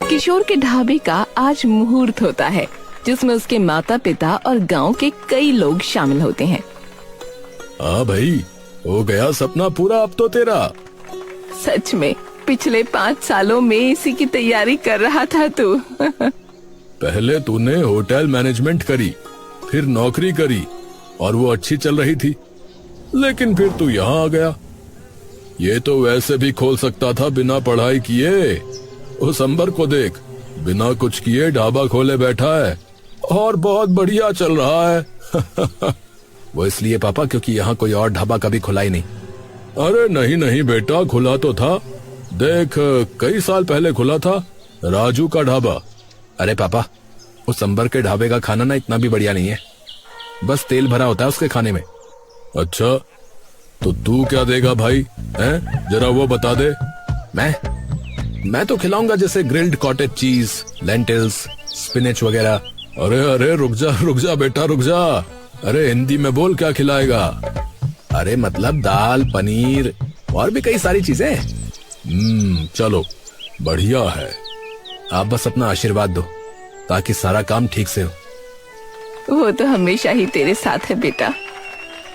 किशोर के ढाबे का आज मुहूर्त होता है, जिसमें उसके माता पिता और गांव के कई लोग शामिल होते हैं। हाँ भाई, हो गया सपना पूरा अब तो तेरा। सच में पिछले 5 सालों में इसी की तैयारी कर रहा था तू। पहले तूने होटल मैनेजमेंट करी, फिर नौकरी करी और वो अच्छी चल रही थी, लेकिन फिर तू यहाँ आ गया। ये तो वैसे भी खोल सकता था बिना पढ़ाई किए। उस अंबर को देख, बिना कुछ किए ढाबा खोले बैठा है और बहुत बढ़िया चल रहा है। वो इसलिए पापा क्योंकि यहाँ कोई और ढाबा कभी खुला ही नहीं। अरे नहीं नहीं बेटा, खुला तो था। देख, कई साल पहले खुला था राजू का ढाबा। अरे पापा, उस अंबर के ढाबे का खाना ना इतना भी बढ़िया नहीं है, बस तेल भरा होता है उसके खाने में। अच्छा, तो तू क्या देगा भाई, हैं? जरा वो बता दे। मैं तो खिलाऊंगा जैसे grilled cottage cheese, lentils, spinach वगैरह। अरे अरे रुक जा बेटा, रुक जा। अरे हिंदी में बोल, क्या खिलाएगा? अरे मतलब दाल, पनीर और भी कई सारी चीजें। चलो बढ़िया है। आप बस अपना आशीर्वाद दो ताकि सारा काम ठीक से हो। वो तो हमेशा ही तेरे साथ है बेटा।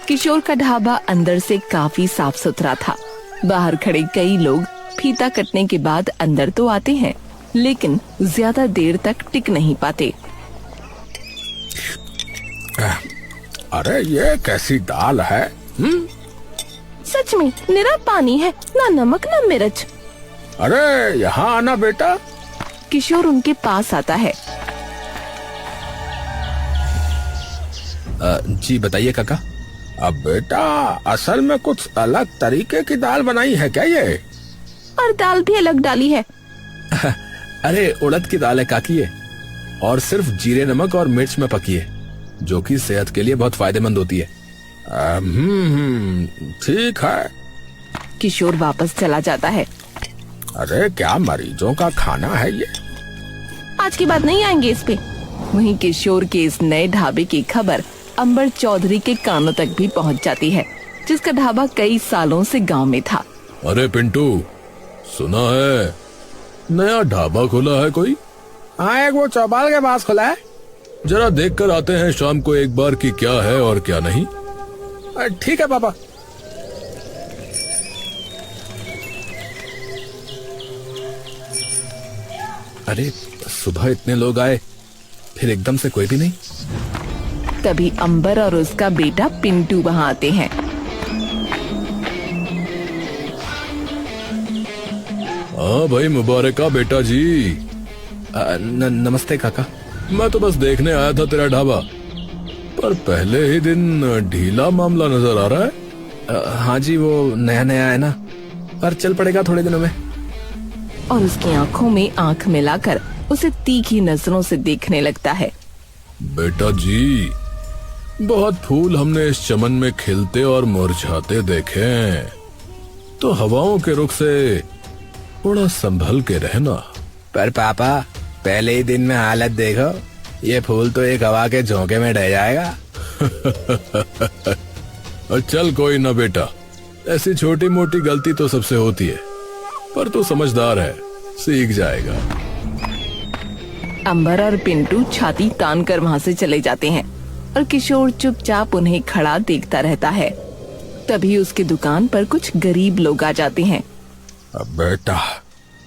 किशोर का ढाबा अंदर से काफी साफ सुथरा था। बाहर खड़े कई लोग फीता कटने के बाद अंदर तो आते हैं, लेकिन ज्यादा देर तक टिक नहीं पाते। अरे ये कैसी दाल है? सच में निरा पानी है, ना नमक ना मिर्च। अरे यहाँ आना बेटा। किशोर उनके पास आता है। जी बताइए काका। अब बेटा, असल में कुछ अलग तरीके की दाल बनाई है क्या ये? और दाल भी अलग डाली है। अरे उड़द की दाल है काकी ये, और सिर्फ जीरे, नमक और मिर्च में पकी है, जो कि सेहत के लिए बहुत फायदेमंद होती है। ठीक है। किशोर वापस चला जाता है। अरे क्या मरीजों का खाना है ये? आज की बात नहीं आएंगे इस पे। वहीं किशोर के इस नए ढाबे की खबर अंबर चौधरी के कानों तक भी पहुंच जाती है, जिसका ढाबा कई सालों से गांव में था। अरे पिंटू, सुना है नया ढाबा खुला है कोई? हाँ, एक वो चौपाल के पास खुला है। जरा देख कर आते हैं शाम को एक बार कि क्या है और क्या नहीं। ठीक है पापा। अरे सुबह इतने लोग आए, फिर एकदम से कोई भी नहीं। तभी अंबर और उसका बेटा पिंटू वहाँ आते हैं। हाँ भाई, मुबारका बेटा जी। नमस्ते काका। मैं तो बस देखने आया था तेरा ढाबा, पर पहले ही दिन ढीला मामला नजर आ रहा है। हाँ जी, वो नया नया है ना, पर चल पड़ेगा थोड़े दिनों में। और उसकी आंखों में आंख मिलाकर उसे तीखी नजरों से देखने लगता है। बेटा जी, बहुत फूल हमने इस चमन में खिलते और मुरझाते देखे हैं, तो हवाओं के रुख से थोड़ा संभल के रहना। पर पापा, पहले ही दिन में हालत देखो, ये फूल तो एक हवा के झोंके में ढह जाएगा। चल कोई ना बेटा, ऐसी छोटी मोटी गलती तो सबसे होती है, पर तू समझदार है, सीख जाएगा। अंबर और पिंटू छाती तान कर वहाँ से चले जाते हैं और किशोर चुपचाप उन्हें खड़ा देखता रहता है। तभी उसकी दुकान पर कुछ गरीब लोग आ जाते हैं। अब बेटा,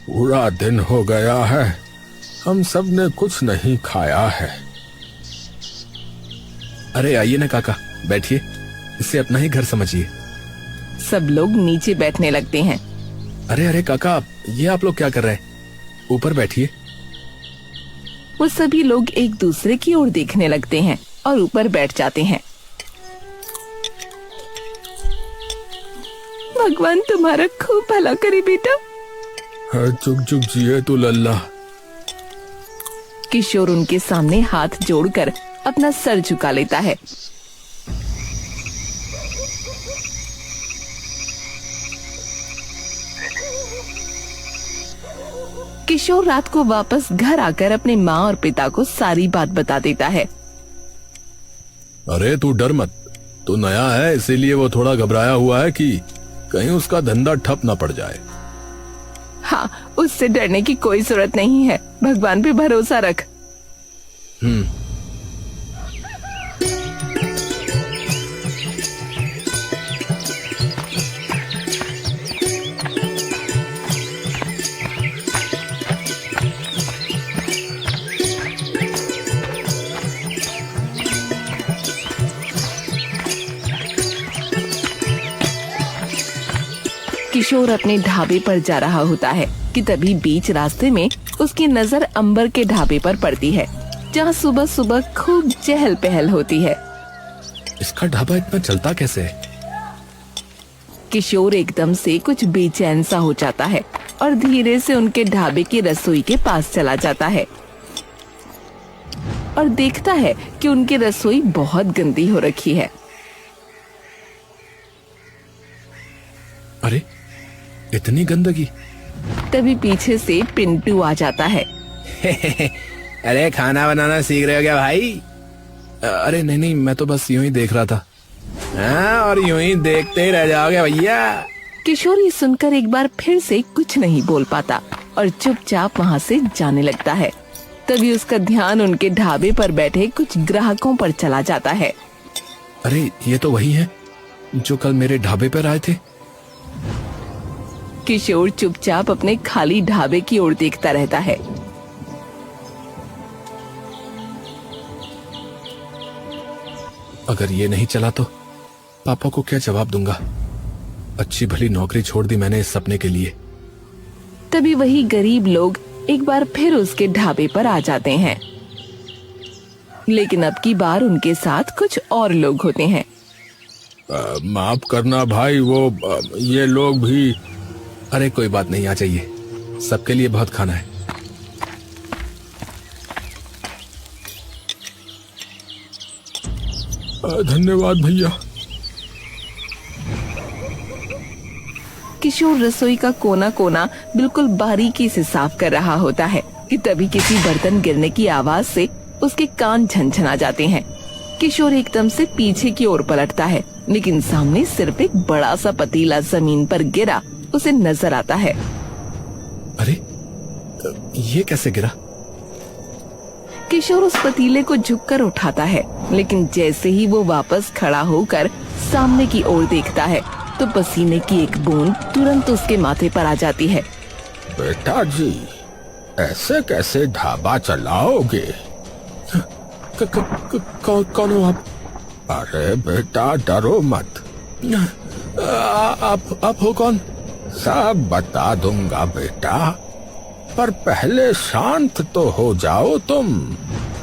पूरा दिन हो गया है, हम सब ने कुछ नहीं खाया है। अरे आइए ना काका, बैठिए, इसे अपना ही घर समझिए। सब लोग नीचे बैठने लगते हैं। अरे अरे काका, ये आप लोग क्या कर रहे हैं? ऊपर बैठिए। वो सभी लोग एक दूसरे की ओर देखने लगते हैं और ऊपर बैठ जाते हैं। भगवान तुम्हारा खूब भला करे बेटा। चुप चुप जिए तू लल्ला। किशोर उनके सामने हाथ जोड़कर अपना सर झुका लेता है। किशोर रात को वापस घर आकर अपने माँ और पिता को सारी बात बता देता है। अरे तू डर मत, तू नया है इसीलिए वो थोड़ा घबराया हुआ है कि कहीं उसका धंधा ठप ना पड़ जाए। हाँ, उससे डरने की कोई जरूरत नहीं है, भगवान पे भरोसा रख। किशोर अपने ढाबे पर जा रहा होता है कि तभी बीच रास्ते में उसकी नजर अंबर के ढाबे पर पड़ती है, जहाँ सुबह सुबह खूब चहल पहल होती है। इसका ढाबा इतना चलता कैसे है? किशोर एकदम से कुछ बेचैन सा हो जाता है और धीरे से उनके ढाबे की रसोई के पास चला जाता है और देखता है कि उनकी रसोई बहुत गंदी हो रखी है। अरे, इतनी गंदगी! तभी पीछे से पिंटू आ जाता है। अरे, खाना बनाना सीख रहे हो क्या भाई? अरे नहीं, मैं तो बस यूं ही देख रहा था। हाँ, और यूं ही देखते ही रह जाओगे भैया। किशोर ये सुनकर एक बार फिर से कुछ नहीं बोल पाता और चुपचाप वहाँ से जाने लगता है। तभी उसका ध्यान उनके ढाबे पर बैठे कुछ ग्राहकों पर चला जाता है। अरे, ये तो वही है जो कल मेरे ढाबे पर आए थे। किशोर चुपचाप अपने खाली ढाबे की ओर देखता रहता है। अगर ये नहीं चला तो पापा को क्या जवाब दूंगा? अच्छी भली नौकरी छोड़ दी मैंने इस सपने के लिए। तभी वही गरीब लोग एक बार फिर उसके ढाबे पर आ जाते हैं, लेकिन अब की बार उनके साथ कुछ और लोग होते हैं। माफ करना भाई, ये लोग भी। अरे कोई बात नहीं, आ जाइए, सबके लिए बहुत खाना है। धन्यवाद भैया। किशोर रसोई का कोना कोना बिल्कुल बारीकी से साफ कर रहा होता है कि तभी किसी बर्तन गिरने की आवाज से उसके कान झनझना जाते हैं। किशोर एकदम से पीछे की ओर पलटता है, लेकिन सामने सिर्फ एक बड़ा सा पतीला जमीन पर गिरा उसे नजर आता है। अरे, ये कैसे गिरा? किशोर उस पतीले को झुककर उठाता है, लेकिन जैसे ही वो वापस खड़ा होकर सामने की ओर देखता है तो पसीने की एक बूंद तुरंत उसके माथे पर आ जाती है। बेटा जी, ऐसे कैसे ढाबा चलाओगे? कौन हो आप? अरे बेटा, डरो मत। आप हो कौन? सब बता दूंगा बेटा, पर पहले शांत तो हो जाओ तुम।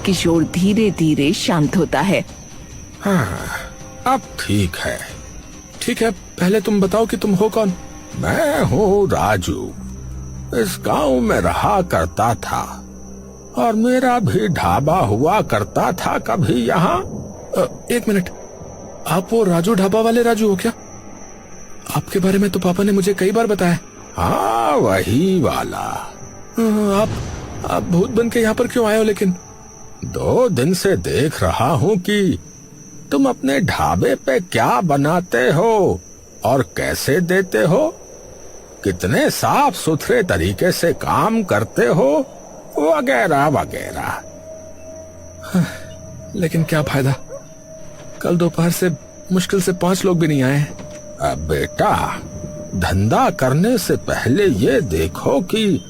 किशोर धीरे धीरे शांत होता है। हाँ, अब ठीक है। ठीक है, पहले तुम बताओ कि तुम हो कौन? मैं हूँ राजू, इस गांव में रहा करता था और मेरा भी ढाबा हुआ करता था कभी यहाँ। एक मिनट, आप वो राजू ढाबा वाले राजू हो क्या? आपके बारे में तो पापा ने मुझे कई बार बताया। हाँ, वही वाला। आप भूत बन के यहाँ पर क्यों आए हो? लेकिन 2 दिन से देख रहा हूँ कि तुम अपने ढाबे पे क्या बनाते हो और कैसे देते हो, कितने साफ सुथरे तरीके से काम करते हो, वगैरह वगैरह। लेकिन क्या फायदा, कल दोपहर से मुश्किल से 5 लोग भी नहीं आए। अब बेटा, धंधा करने से पहले ये देखो कि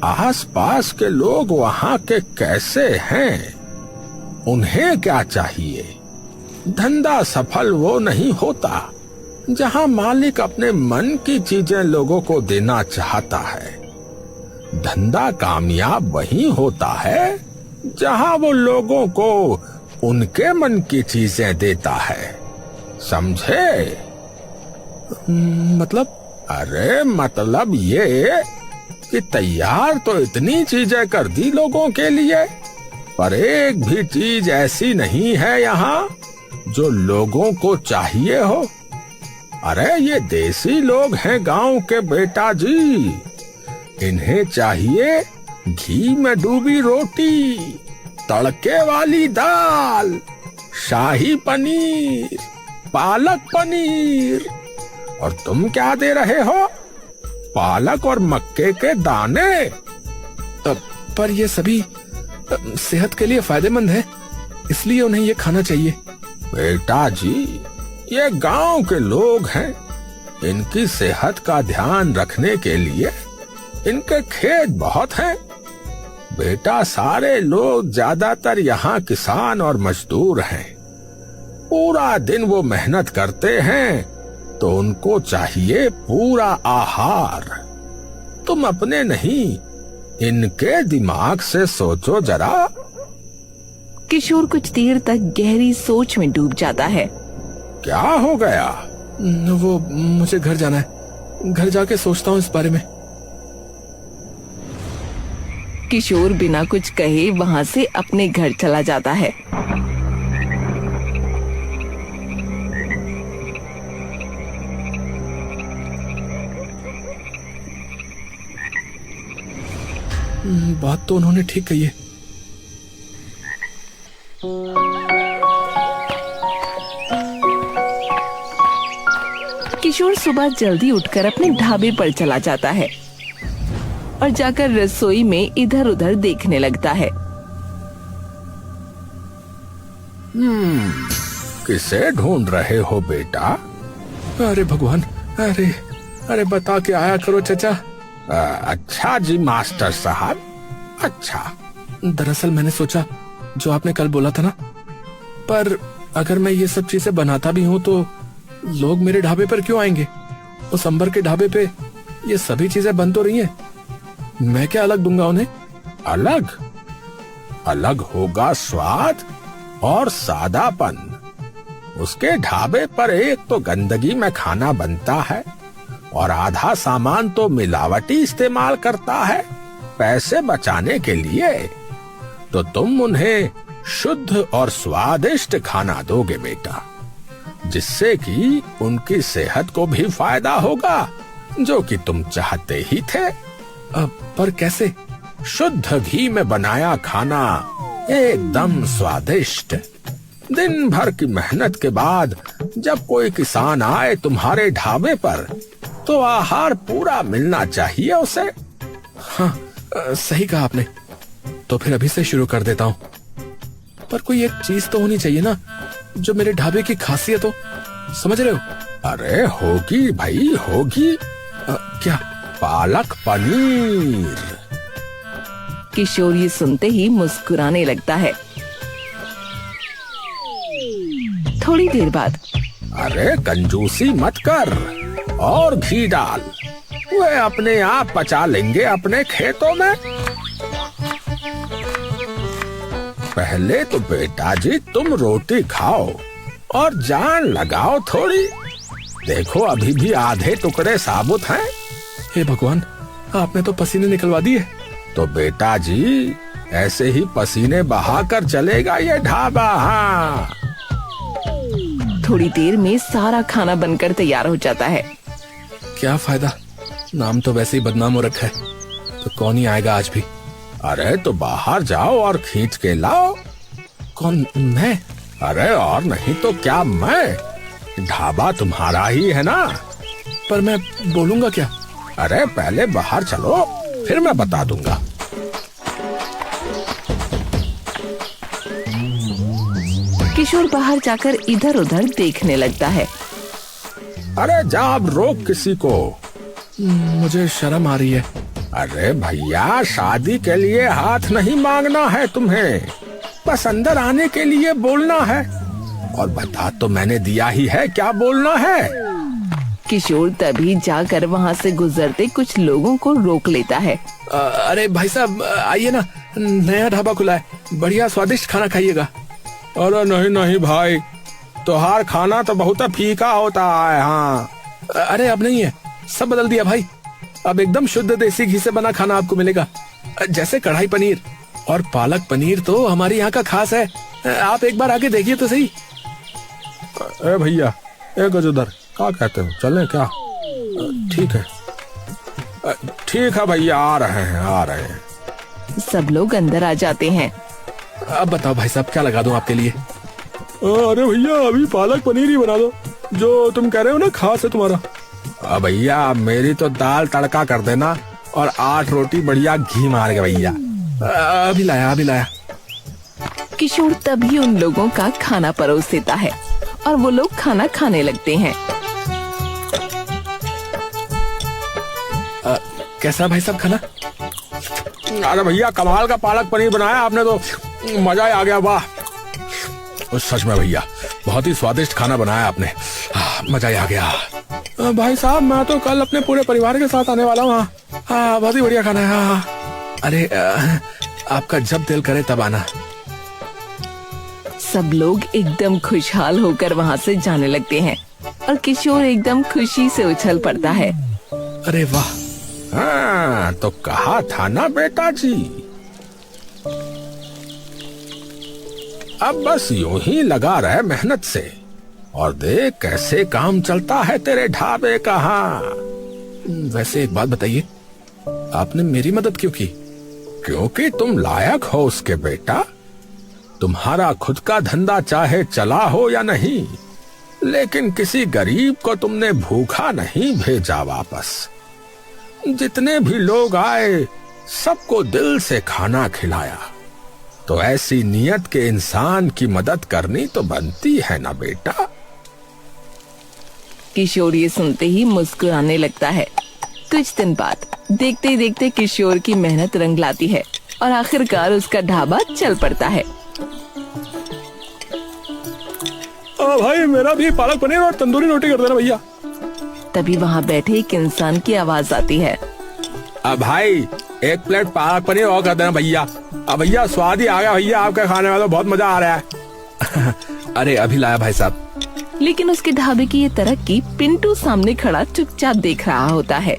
आसपास के लोग वहाँ के कैसे हैं, उन्हें क्या चाहिए। धंधा सफल वो नहीं होता जहाँ मालिक अपने मन की चीजें लोगों को देना चाहता है। धंधा कामयाब वही होता है जहाँ वो लोगों को उनके मन की चीजें देता है, समझे? मतलब? अरे मतलब ये कि तैयार तो इतनी चीजें कर दी लोगों के लिए, पर एक भी चीज ऐसी नहीं है यहाँ जो लोगों को चाहिए हो। अरे ये देसी लोग हैं गांव के बेटा जी, इन्हें चाहिए घी में डूबी रोटी, तड़के वाली दाल, शाही पनीर, पालक पनीर। और तुम क्या दे रहे हो? पालक और मक्के के दाने। पर ये सभी सेहत के लिए फायदेमंद है, इसलिए उन्हें ये खाना चाहिए। बेटा जी, ये गांव के लोग हैं, इनकी सेहत का ध्यान रखने के लिए इनके खेत बहुत हैं। बेटा, सारे लोग ज्यादातर यहाँ किसान और मजदूर हैं। पूरा दिन वो मेहनत करते हैं, तो उनको चाहिए पूरा आहार। तुम अपने नहीं, इनके दिमाग से सोचो जरा। किशोर कुछ देर तक गहरी सोच में डूब जाता है। क्या हो गया? वो मुझे घर जाना है, घर जाके सोचता हूँ इस बारे में। किशोर बिना कुछ कहे वहाँ से अपने घर चला जाता है। बात तो उन्होंने ठीक कही है। किशोर सुबह जल्दी उठकर अपने ढाबे पर चला जाता है और जाकर रसोई में इधर उधर देखने लगता है। किसे ढूंढ रहे हो बेटा? अरे भगवान, अरे बता के आया करो चचा। अच्छा जी मास्टर साहब, अच्छा। दरअसल मैंने सोचा जो आपने कल बोला था ना, पर अगर मैं ये सब चीजें बनाता भी हूँ तो लोग मेरे ढाबे पर क्यों आएंगे? उस अंबर के ढाबे पे ये सभी चीजें बन तो रही हैं, मैं क्या अलग दूंगा उन्हें? अलग? अलग होगा स्वाद और सादापन। उसके ढाबे पर एक तो गंदगी में खाना बनता है और आधा सामान तो मिलावटी इस्तेमाल करता है पैसे बचाने के लिए। तो तुम उन्हें शुद्ध और स्वादिष्ट खाना दोगे बेटा, जिससे कि उनकी सेहत को भी फायदा होगा, जो कि तुम चाहते ही थे। पर कैसे? शुद्ध घी में बनाया खाना, एकदम स्वादिष्ट। दिन भर की मेहनत के बाद जब कोई किसान आए तुम्हारे ढाबे पर, तो आहार पूरा मिलना चाहिए उसे। हाँ, सही कहा आपने। तो फिर अभी से शुरू कर देता हूँ। पर कोई एक चीज तो होनी चाहिए ना, जो मेरे ढाबे की खासियत हो, समझ रहे हो? अरे होगी भाई, होगी। क्या? पालक पनीर। किशोर ये सुनते ही मुस्कुराने लगता है। थोड़ी देर बाद, अरे कंजूसी मत कर, और घी डाल, वे अपने आप पचा लेंगे अपने खेतों में। पहले तो बेटा जी तुम रोटी खाओ और जान लगाओ थोड़ी। देखो अभी भी आधे टुकड़े साबुत हैं। हे भगवान, आपने तो पसीने निकलवा दिए। तो बेटा जी ऐसे ही पसीने बहाकर चलेगा ये ढाबा। हाँ, थोड़ी देर में सारा खाना बनकर तैयार हो जाता है। क्या फायदा, नाम तो वैसे ही बदनाम हो रखा है, तो कौन ही आएगा आज भी। अरे तो बाहर जाओ और खींच के लाओ। कौन? मैं? अरे और नहीं तो क्या मैं? ढाबा तुम्हारा ही है ना। पर मैं बोलूंगा क्या? अरे पहले बाहर चलो, फिर मैं बता दूंगा। किशोर बाहर जाकर इधर उधर देखने लगता है। अरे जा, अब रोक किसी को। मुझे शर्म आ रही है। अरे भैया, शादी के लिए हाथ नहीं मांगना है तुम्हें, बस अंदर आने के लिए बोलना है। और बता तो मैंने दिया ही है, क्या बोलना है। किशोर तभी जाकर वहाँ से गुजरते कुछ लोगों को रोक लेता है। अरे भाई साहब आइए ना, नया ढाबा खुला है, बढ़िया स्वादिष्ट खाना खाइएगा। अरे नहीं नहीं भाई, तोहार खाना तो बहुत फीका होता है। हाँ, अरे अब नहीं है, सब बदल दिया भाई। अब एकदम शुद्ध देसी घी से बना खाना आपको मिलेगा, जैसे कढ़ाई पनीर और पालक पनीर तो हमारे यहाँ का खास है। आप एक बार आके देखिए तो सही। अरे भैया एक उधर, क्या कहते हो, चलें क्या? ठीक है भैया, आ रहे हैं। सब लोग अंदर आ जाते हैं। अब बताओ भाई साहब, क्या लगा दूं आपके लिए? अरे भैया अभी पालक पनीर ही बना दो, जो तुम कह रहे हो ना खास है तुम्हारा। अब भैया मेरी तो दाल तड़का कर देना और 8 रोटी बढ़िया घी मार के भैया। अभी लाया। किशोर तभी उन लोगों का खाना परोस देता है और वो लोग खाना खाने लगते हैं। कैसा भाई साहब खाना? अरे भैया कमाल का पालक पनीर बनाया आपने तो, मजा ही आ गया। वाह सच में भैया बहुत ही स्वादिष्ट खाना बनाया आपने, मजा ही आ गया। भाई साहब मैं तो कल अपने पूरे परिवार के साथ आने वाला हूँ। हाँ बहुत ही बढ़िया खाना है। हाँ अरे आपका जब दिल करे तब आना। सब लोग एकदम खुशहाल होकर वहाँ से जाने लगते हैं और किशोर एकदम खुशी से उछल पड़ता है। अरे वाह, हाँ तो कहा था ना बेटा जी, अब बस यूं ही लगा रहे मेहनत से और देख कैसे काम चलता है तेरे ढाबे का। हाँ वैसे एक बात बताइए, आपने मेरी मदद क्यों की? क्योंकि तुम लायक हो उसके बेटा। तुम्हारा खुद का धंधा चाहे चला हो या नहीं, लेकिन किसी गरीब को तुमने भूखा नहीं भेजा वापस। जितने भी लोग आए सबको दिल से खाना खिलाया। तो ऐसी नियत के इंसान की मदद करनी तो बनती है ना बेटा। किशोर ये सुनते ही मुस्कुराने लगता है। कुछ दिन बाद देखते ही देखते किशोर की मेहनत रंग लाती है और आखिरकार उसका ढाबा चल पड़ता है। भाई मेरा भी पालक पनीर और तंदूरी रोटी कर देना भैया। तभी वहाँ बैठे एक इंसान की आवाज आती है। अब भाई 1 प्लेट पालक पनीर और कर देना भैया। अब भैया स्वाद ही आ गया भैया, आपके खाने में तो बहुत मजा आ रहा है। अरे अभी लाया भाई साहब। लेकिन उसके ढाबे की ये तरक्की पिंटू सामने खड़ा चुपचाप देख रहा होता है।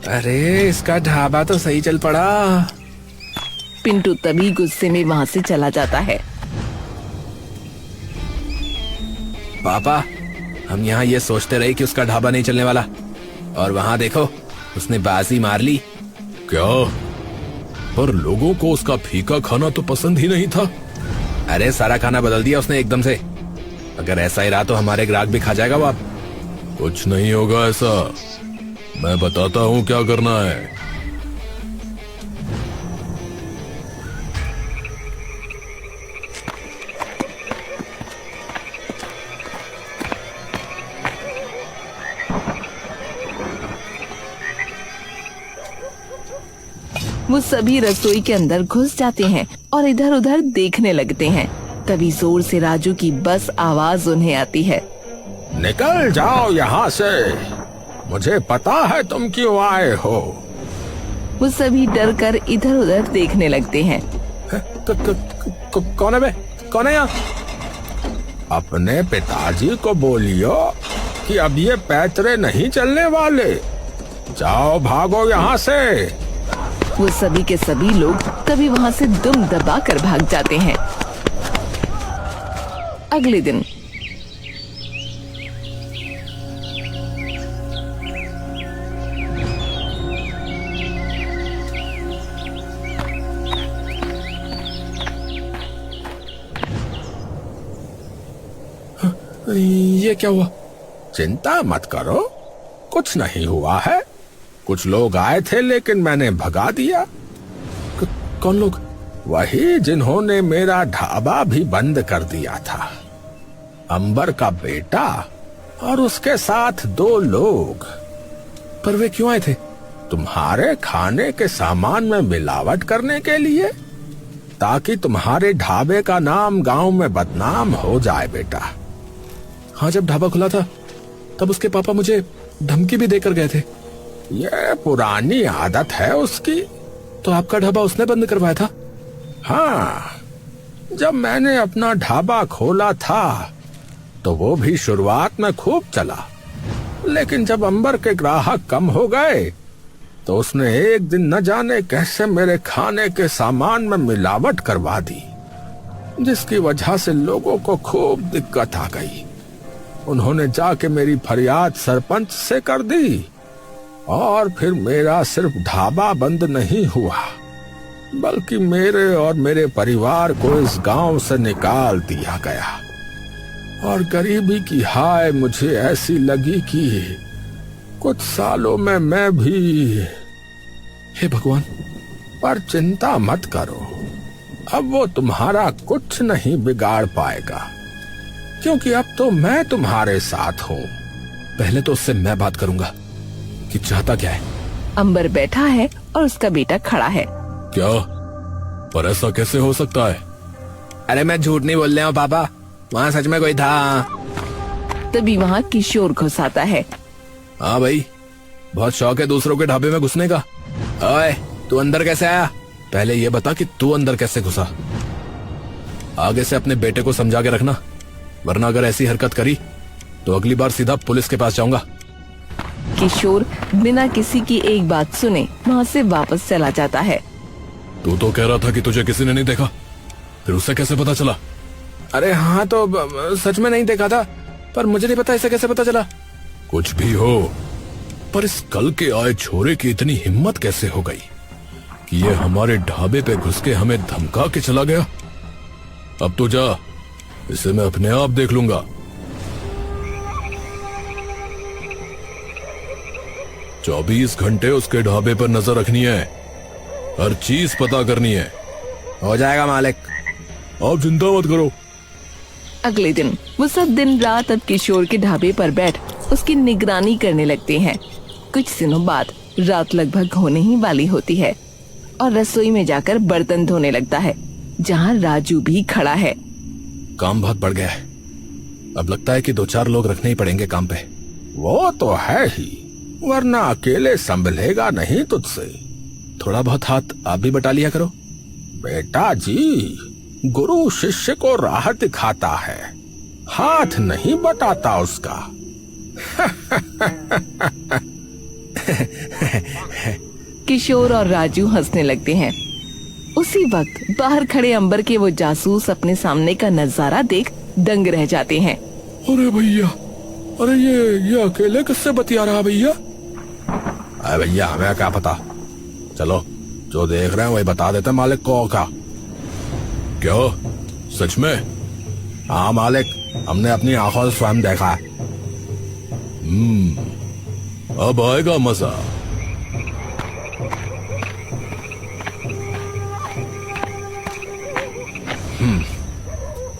अरे इसका ढाबा तो सही चल पड़ा। पिंटू तभी गुस्से में वहाँ से चला जाता है। पापा हम यहाँ ये सोचते रहे कि उसका ढाबा नहीं चलने वाला, और वहाँ देखो उसने बाजी मार ली। क्या? पर लोगों को उसका फीका खाना तो पसंद ही नहीं था। अरे सारा खाना बदल दिया उसने एकदम से। अगर ऐसा ही रहा तो हमारे ग्राहक भी खा जाएगा वो। आप कुछ नहीं होगा ऐसा, मैं बताता हूँ क्या करना है। वो सभी रसोई के अंदर घुस जाते हैं और इधर उधर देखने लगते हैं। तभी जोर से राजू की बस आवाज उन्हें आती है। निकल जाओ यहाँ से, मुझे पता है तुम क्यों आए हो। वो सभी डर कर इधर उधर देखने लगते हैं। कौन है बे? कौन है यहाँ? अपने पिताजी को बोलियो कि अब ये पैतरे नहीं चलने वाले। जाओ भागो यहाँ से। वो सभी के सभी लोग तभी वहाँ से दुम दबा कर भाग जाते हैं। अगले दिन ये क्या हुआ? चिंता मत करो, कुछ नहीं हुआ है। कुछ लोग आए थे लेकिन मैंने भगा दिया। कौन लोग? वही जिन्होंने मेरा ढाबा भी बंद कर दिया था। अंबर का बेटा और उसके साथ 2 लोग। पर वे क्यों आए थे? तुम्हारे खाने के सामान में मिलावट करने के लिए, ताकि तुम्हारे ढाबे का नाम गांव में बदनाम हो जाए बेटा। हाँ जब ढाबा खुला था तब उसके पापा मुझे धमकी भी देकर गए थे। ये पुरानी आदत है उसकी। तो आपका ढाबा उसने बंद करवाया था? हाँ, जब मैंने अपना ढाबा खोला था तो वो भी शुरुआत में खूब चला, लेकिन जब अंबर के ग्राहक कम हो गए तो उसने एक दिन न जाने कैसे मेरे खाने के सामान में मिलावट करवा दी, जिसकी वजह से लोगों को खूब दिक्कत आ गई। उन्होंने जाके मेरी फरियाद सरपंच से कर दी और फिर मेरा सिर्फ ढाबा बंद नहीं हुआ, बल्कि मेरे और मेरे परिवार को इस गांव से निकाल दिया गया। और गरीबी की हाय मुझे ऐसी लगी कि कुछ सालों में मैं भी। हे भगवान। पर चिंता मत करो, अब वो तुम्हारा कुछ नहीं बिगाड़ पाएगा, क्योंकि अब तो मैं तुम्हारे साथ हूँ। पहले तो उससे मैं बात करूंगा कि चाहता क्या है। अंबर बैठा है और उसका बेटा खड़ा है। क्या? पर ऐसा कैसे हो सकता है? अरे मैं झूठ नहीं बोल रहा हूँ पापा, वहाँ सच में कोई था। तभी वहाँ किशोर घुस आता है। हाँ भाई, बहुत शौक है दूसरों के ढाबे में घुसने का। ओए, तू अंदर कैसे आया? पहले ये बता कि तू अंदर कैसे घुसा। आगे से अपने बेटे को समझा के रखना, वरना अगर ऐसी हरकत करी तो अगली बार सीधा पुलिस के पास जाऊंगा। किशोर बिना किसी की एक बात सुने वहाँ से वापस चला जाता है। तू तो कह रहा था कि तुझे किसी ने नहीं देखा, फिर उसे कैसे पता चला? अरे हाँ, तो सच में नहीं देखा था, पर मुझे नहीं पता इसे कैसे पता चला। कुछ भी हो, पर इस कल के आए छोरे की इतनी हिम्मत कैसे हो गई कि ये हमारे ढाबे पे घुस के हमें धमका के चला गया। अब तो जा, इसे मैं अपने आप देख लूंगा। 24 घंटे उसके ढाबे पर नजर रखनी है, हर चीज पता करनी है। हो जाएगा मालिक, आप चिंता मत करो। अगले दिन वो सब दिन रात अब किशोर के ढाबे पर बैठ उसकी निगरानी करने लगते हैं। कुछ दिनों बाद रात लगभग होने ही वाली होती है और रसोई में जाकर बर्तन धोने लगता है, जहाँ राजू भी खड़ा है। काम बहुत बढ़ गया है, अब लगता है कि 2-4 लोग रखने ही पड़ेंगे काम पे। वो तो है ही, वरना अकेले संभलेगा नहीं तुझसे। थोड़ा बहुत हाथ आप भी बटा लिया करो। बेटा जी, गुरु शिष्य को राह दिखाता है, हाथ नहीं बटाता उसका। किशोर और राजू हंसने लगते हैं। उसी वक्त बाहर खड़े अंबर के वो जासूस अपने सामने का नजारा देख दंग रह जाते हैं। अरे भैया, अरे ये अकेले किससे बतिया रहा भैया? अरे भैया, हमें क्या पता, चलो जो देख रहे हैं वही बता देते मालिक को। क्या सच में? हाँ मालिक, हमने अपनी आंखों से स्वयं देखा है। अब आएगा मजा।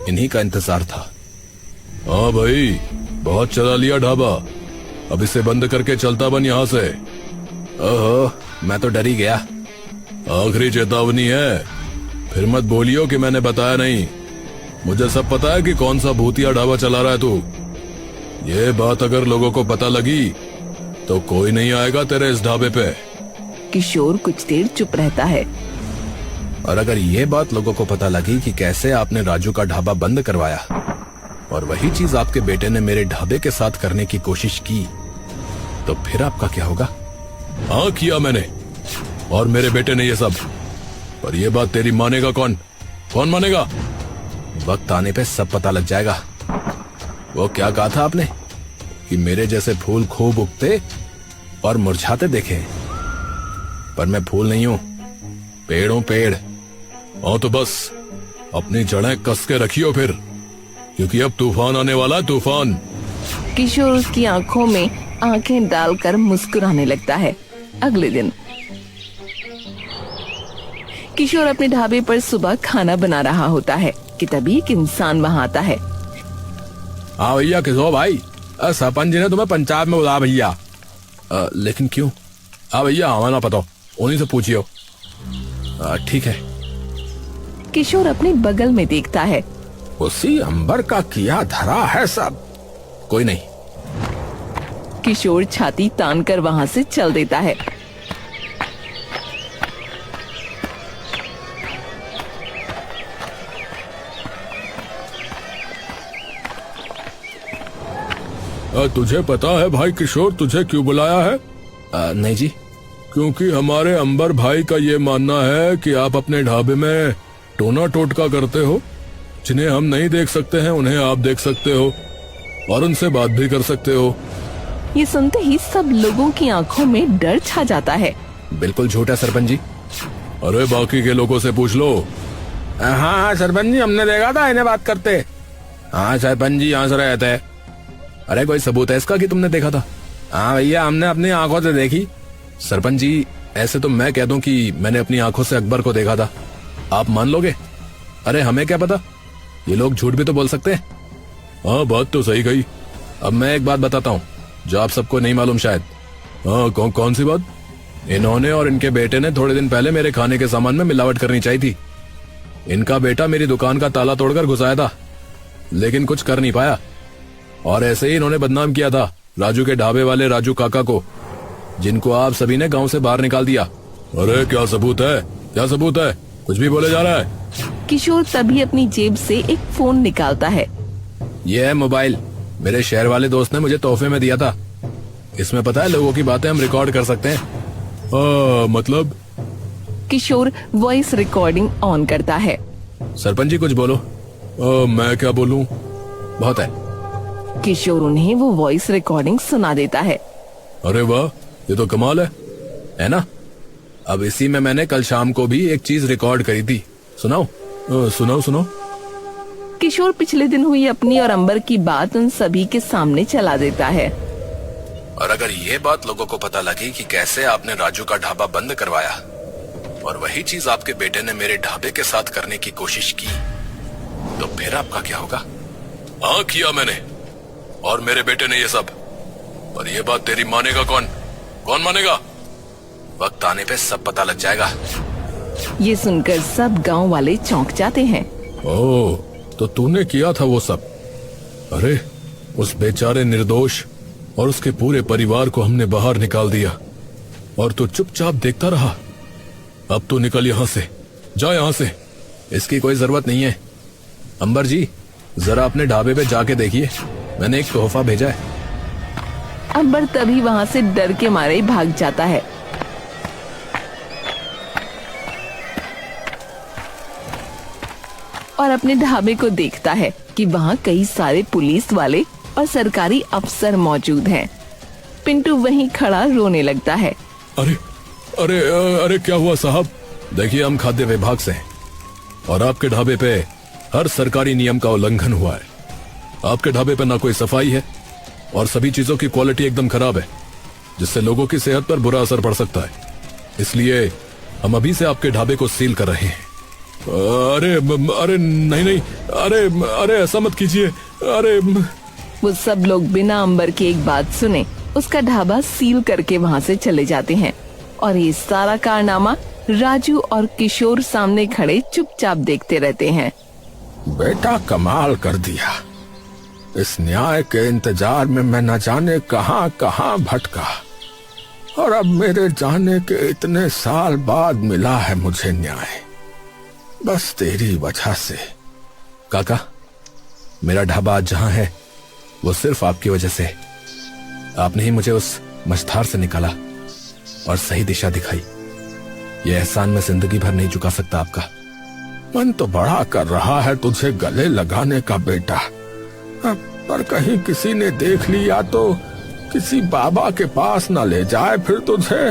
इन्हीं का इंतजार था। हाँ भाई, बहुत चला लिया ढाबा, अब इसे बंद करके चलता बन यहाँ से। ओहो, मैं तो डर ही गया। आखिरी चेतावनी है, फिर मत बोलियो कि मैंने बताया नहीं। मुझे सब पता है कि कौन सा भूतिया ढाबा चला रहा है तू। ये बात अगर लोगों को पता लगी तो कोई नहीं आएगा तेरे इस ढाबे पे। किशोर कुछ देर चुप रहता है। और अगर ये बात लोगों को पता लगी कि कैसे आपने राजू का ढाबा बंद करवाया और वही चीज आपके बेटे ने मेरे ढाबे के साथ करने की कोशिश की, तो फिर आपका क्या होगा? हाँ, किया मैंने और मेरे बेटे ने ये सब, पर ये बात तेरी मानेगा कौन? कौन मानेगा? वक्त आने पे सब पता लग जाएगा। वो क्या कहा था आपने कि मेरे जैसे फूल खूब उगते और मुरझाते देखे, पर मैं फूल नहीं हूं, पेड़ हूं, पेड़। और तो बस अपनी जड़ें कस के रखियो फिर, क्योंकि अब तूफान आने वाला है, तूफान। किशोर उसकी आंखों में आंखें डालकर मुस्कुराने लगता है। अगले दिन किशोर अपने ढाबे पर सुबह खाना बना रहा होता है कि तभी एक इंसान वहाँ आता है। हाँ भैया, किशोर भाई, सरपंच जी ने तुम्हें पंचायत में बुलाया भैया। लेकिन क्यों? हाँ भैया, हमें ना पता, उन्हीं से पूछियो। ठीक है। किशोर अपने बगल में देखता है। उसी अंबर का किया धरा है सब। कोई नहीं। किशोर छाती तान कर वहाँ से चल देता है। तुझे पता है भाई किशोर तुझे क्यों बुलाया है? नहीं जी। क्योंकि हमारे अंबर भाई का ये मानना है कि आप अपने ढाबे में टोना टोटका करते हो। जिन्हें हम नहीं देख सकते हैं उन्हें आप देख सकते हो और उनसे बात भी कर सकते हो। ये सुनते ही सब लोगों की आंखों में डर छा जाता है। बिल्कुल झूठा सरपंच जी। अरे बाकी के लोगों से पूछ लो। हाँ सरपंच जी, हमने देखा था इन्हें बात करते। हाँ सरपंच जी, यहाँ से रहते हैं। अरे कोई सबूत है इसका कि तुमने देखा था? हाँ भैया, हमने अपनी आंखों से देखी। सरपंच जी, ऐसे तो मैं कह दूं कि मैंने अपनी आंखों से अकबर को देखा था, आप मान लोगे? अरे हमें क्या पता, ये लोग झूठ भी तो बोल सकते हैं। हाँ बात तो सही कही। अब मैं एक बात बताता हूँ जो आप सबको नहीं मालूम शायद। हाँ कौन सी बात? इन्होंने और इनके बेटे ने थोड़े दिन पहले मेरे खाने के सामान में मिलावट करनी चाहिए थी। इनका बेटा मेरी दुकान का ताला तोड़कर घुस आया था, लेकिन कुछ कर नहीं पाया, और ऐसे ही इन्होंने बदनाम किया था राजू के ढाबे वाले राजू काका को, जिनको आप सभी ने गांव से बाहर निकाल दिया। अरे क्या सबूत है, क्या सबूत है? कुछ भी बोले जा रहा है। किशोर तभी अपनी जेब से एक फोन निकालता है। ये है मोबाइल, मेरे शहर वाले दोस्त ने मुझे तोहफे में दिया था। इसमें पता है लोगों की बातें हम रिकॉर्ड कर सकते हैं। मतलब? किशोर वॉइस रिकॉर्डिंग ऑन करता है। सरपंच जी कुछ बोलो। मैं क्या बोलूं? बहुत है। किशोर उन्हें वो वॉइस रिकॉर्डिंग सुना देता है। अरे वाह, ये तो कमाल है ना? अब इसी में मैंने कल शाम को भी एक चीज रिकॉर्ड करी थी, सुनाओ? सुनाओ। किशोर पिछले दिन हुई अपनी और अंबर की बात उन सभी के सामने चला देता है। और अगर ये बात लोगों को पता लगी कि कैसे आपने राजू का ढाबा बंद करवाया और वही चीज आपके बेटे ने मेरे ढाबे के साथ करने की कोशिश की, तो फिर आपका क्या होगा? हाँ किया मैंने, और मेरे बेटे ने ये सब। और ये बात तेरी मानेगा कौन मानेगा? वक्त आने पे सब पता लग जाएगा। ये सुनकर सब गांव वाले चौंक जाते हैं। ओह, तो तूने किया था वो सब? अरे उस बेचारे निर्दोष और उसके पूरे परिवार को हमने बाहर निकाल दिया, और तू चुपचाप देखता रहा। अब तू निकल यहाँ से, जा यहाँ से, इसकी कोई जरूरत नहीं है। अंबर जी, जरा अपने ढाबे पे जाके देखिए, मैंने एक तोहफा भेजा है। अंबर तभी वहाँ से डर के मारे ही भाग जाता है। और अपने ढाबे को देखता है कि वहाँ कई सारे पुलिस वाले और सरकारी अफसर मौजूद हैं। पिंटू वहीं खड़ा रोने लगता है। अरे अरे अरे क्या हुआ साहब? देखिए, हम खाद्य विभाग से हैं और आपके ढाबे पे हर सरकारी नियम का उल्लंघन हुआ है। आपके ढाबे पे ना कोई सफाई है और सभी चीजों की क्वालिटी एकदम खराब है, जिससे लोगों की सेहत पर बुरा असर पड़ सकता है। इसलिए हम अभी से आपके ढाबे को सील कर रहे हैं। अरे नहीं, अरे ऐसा मत कीजिए। अरे वो सब लोग बिना अंबर की एक बात सुने उसका ढाबा सील करके वहाँ से चले जाते हैं, और ये सारा कारनामा राजू और किशोर सामने खड़े चुपचाप देखते रहते हैं। बेटा कमाल कर दिया। इस न्याय के इंतजार में मैं न जाने कहां कहां भटका, और अब मेरे जाने के इतने साल बाद मिला है मुझे न्याय, बस तेरी वजह से। काका, मेरा ढाबा आज जहां है वो सिर्फ आपकी वजह से। आपने ही मुझे उस मझधार से निकाला और सही दिशा दिखाई। ये एहसान मैं जिंदगी भर नहीं चुका सकता आपका। मन तो बड़ा कर रहा है तुझे गले लगाने का बेटा, पर कहीं किसी ने देख लिया तो किसी बाबा के पास न ले जाए फिर तुझे।